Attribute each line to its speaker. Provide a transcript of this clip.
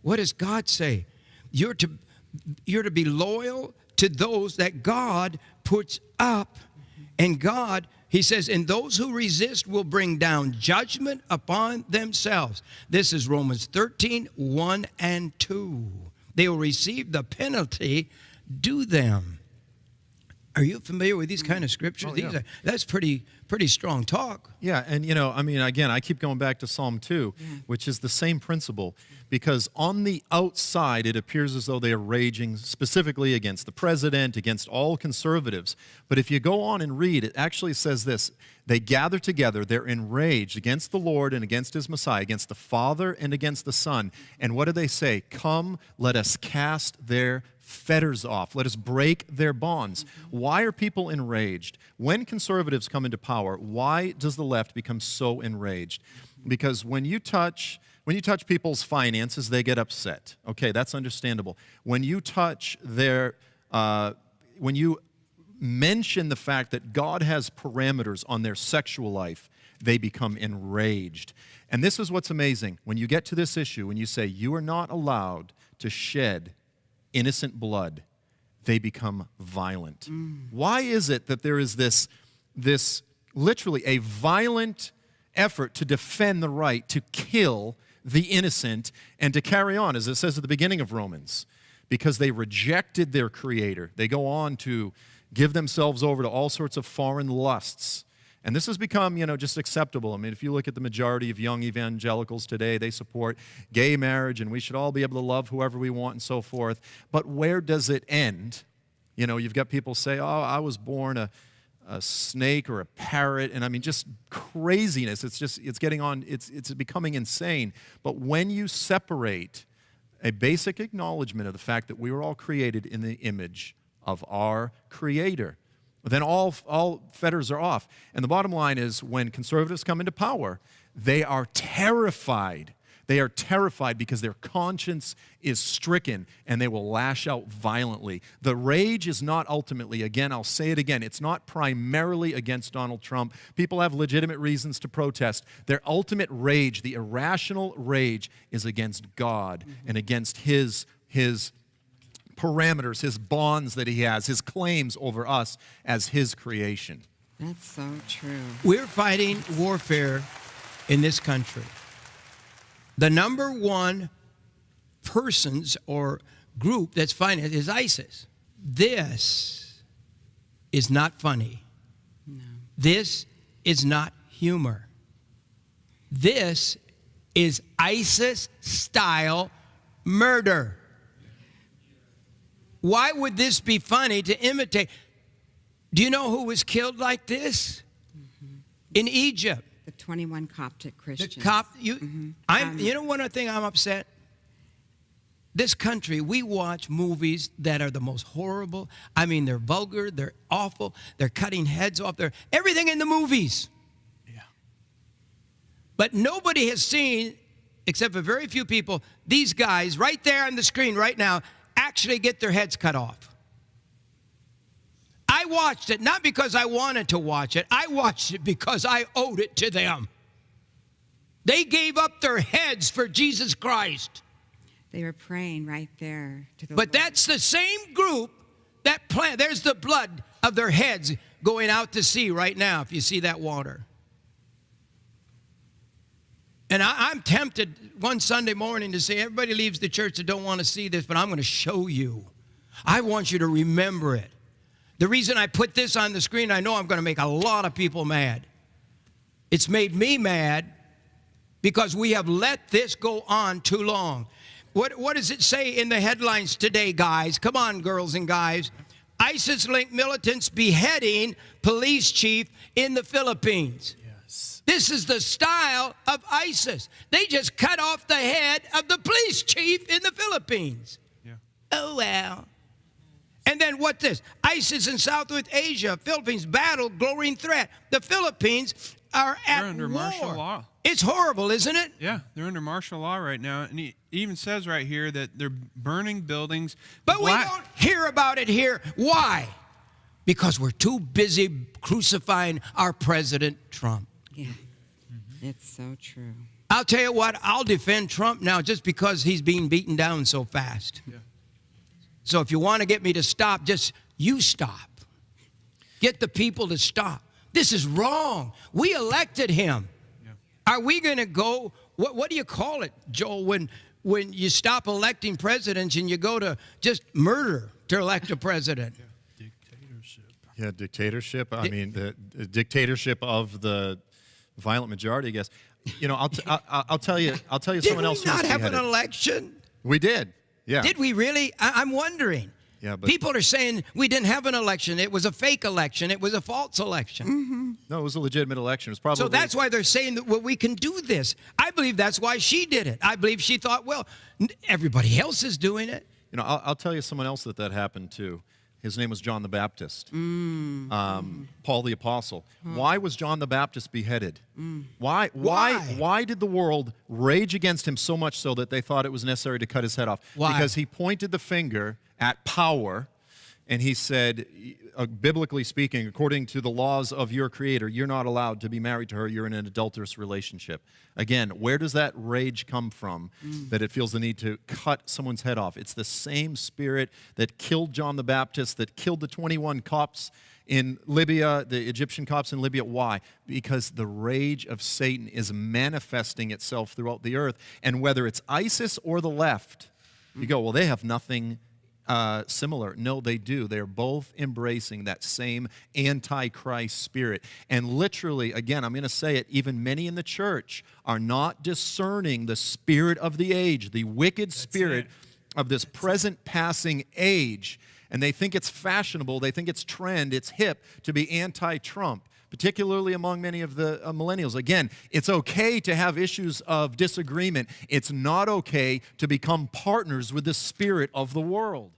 Speaker 1: What does God say? You're to be loyal to those that God puts up. And God, he says, and those who resist will bring down judgment upon themselves. This is Romans 13, 1 and 2. They will receive the penalty due them. Are you familiar with these kind of scriptures?
Speaker 2: Oh, yeah.
Speaker 1: That's pretty strong talk.
Speaker 2: Yeah, and again, I keep going back to Psalm 2, which is the same principle, because on the outside, it appears as though they are raging specifically against the president, against all conservatives. But if you go on and read, it actually says this: they gather together, they're enraged against the Lord and against his Messiah, against the Father and against the Son. And what do they say? Come, let us cast their fetters off. Let us break their bonds. Why are people enraged? When conservatives come into power, why does the left become so enraged? Because when you touch people's finances, they get upset. Okay, that's understandable. When you touch when you mention the fact that God has parameters on their sexual life, they become enraged. And this is what's amazing. When you get to this issue, when you say you are not allowed to shed innocent blood, they become violent. Why is it that there is this literally a violent effort to defend the right to kill the innocent and to carry on, as it says at the beginning of Romans? Because they rejected their Creator. They go on to give themselves over to all sorts of foreign lusts. And this has become, just acceptable. I mean, if you look at the majority of young evangelicals today, they support gay marriage, and we should all be able to love whoever we want and so forth. But where does it end? You've got people say, oh, I was born a snake or a parrot, and I mean, just craziness. It's becoming insane. But when you separate a basic acknowledgement of the fact that we were all created in the image of our Creator, then all fetters are off. And the bottom line is, when conservatives come into power, they are terrified. They are terrified because their conscience is stricken, and they will lash out violently. The rage is not ultimately, again, I'll say it again, it's not primarily against Donald Trump. People have legitimate reasons to protest. Their ultimate rage, the irrational rage, is against God and against His parameters, His bonds that He has, His claims over us as His creation.
Speaker 3: That's so true.
Speaker 1: We're fighting warfare in this country. The number one persons or group that's fighting it is ISIS. This is not funny.
Speaker 3: No.
Speaker 1: This is not humor. This is ISIS-style murder. Why would this be funny to imitate? Do you know who was killed like this? In Egypt.
Speaker 3: The 21 Coptic Christians.
Speaker 1: You know one thing I'm upset? This country, we watch movies that are the most horrible. I mean, they're vulgar, they're awful, they're cutting heads off, they're everything in the movies.
Speaker 2: Yeah.
Speaker 1: But nobody has seen, except for very few people, these guys right there on the screen right now actually get their heads cut off. I watched it not because I wanted to watch it. I watched it because I owed it to them. They gave up their heads for Jesus Christ.
Speaker 3: They were praying right there to the
Speaker 1: But
Speaker 3: Lord.
Speaker 1: that's the same group that there's the blood of their heads going out to sea right now, if you see that water. And I'm tempted one Sunday morning to say, everybody leaves the church that don't want to see this, but I'm going to show you. I want you to remember it. The reason I put this on the screen, I know I'm going to make a lot of people mad. It's made me mad because we have let this go on too long. What does it say in the headlines today, guys? Come on, girls and guys. ISIS-linked militants beheading police chief in the Philippines.
Speaker 2: Yes.
Speaker 1: This is the style of ISIS. They just cut off the head of the police chief in the Philippines.
Speaker 2: Yeah.
Speaker 1: Oh, well. And then what this? ISIS in Southwest Asia, Philippines battle growing threat. The Philippines are at
Speaker 4: They're under
Speaker 1: war.
Speaker 4: martial law.
Speaker 1: It's horrible, isn't it?
Speaker 4: Yeah, they're under martial law right now. And he even says right here that they're burning buildings.
Speaker 1: But we don't hear about it here. Why? Because we're too busy crucifying our President Trump.
Speaker 3: Yeah, it's so true.
Speaker 1: I'll tell you what, I'll defend Trump now just because he's being beaten down so fast.
Speaker 4: Yeah.
Speaker 1: So if you want to get me to stop, just you stop. Get the people to stop. This is wrong. We elected him.
Speaker 4: Yeah.
Speaker 1: Are we going to go, what do you call it, Joel, when you stop electing presidents and you go to just murder to elect a president?
Speaker 4: Yeah. Dictatorship.
Speaker 2: Yeah, dictatorship. I mean, the dictatorship of the violent majority, I guess. You know, I'll tell you
Speaker 1: Did
Speaker 2: someone
Speaker 1: we
Speaker 2: else
Speaker 1: not
Speaker 2: who's
Speaker 1: have an
Speaker 2: beheaded.
Speaker 1: election?
Speaker 2: We did. Yeah.
Speaker 1: Did we really? I'm wondering.
Speaker 2: Yeah, but
Speaker 1: People are saying we didn't have an election. It was a fake election. It was a false election.
Speaker 2: No, it was a legitimate election. It was probably
Speaker 1: So that's why they're saying that well, we can do this. I believe that's why she did it. I believe she thought, well, everybody else is doing it.
Speaker 2: You know, I'll tell you someone else that happened to. His name was John the Baptist. Paul the Apostle. Why was John the Baptist beheaded? Why did the world rage against him so much so that they thought it was necessary to cut his head off?
Speaker 1: Why?
Speaker 2: Because he pointed the finger at power, and he said, biblically speaking, according to the laws of your Creator, you're not allowed to be married to her. You're in an adulterous relationship. Again, where does that rage come from that it feels the need to cut someone's head off? It's the same spirit that killed John the Baptist, that killed the 21 Copts in Libya, the Egyptian Copts in Libya. Why? Because the rage of Satan is manifesting itself throughout the earth. And whether it's ISIS or the left, you go, well, they have nothing similar. No, they do. They're both embracing that same Antichrist spirit. And literally, again, I'm going to say it, even many in the church are not discerning the spirit of the age, the wicked spirit of this present passing age. And they think it's fashionable, they think it's trend, it's hip to be anti-Trump, particularly among many of the millennials. Again, it's okay to have issues of disagreement. It's not okay to become partners with the spirit of the world.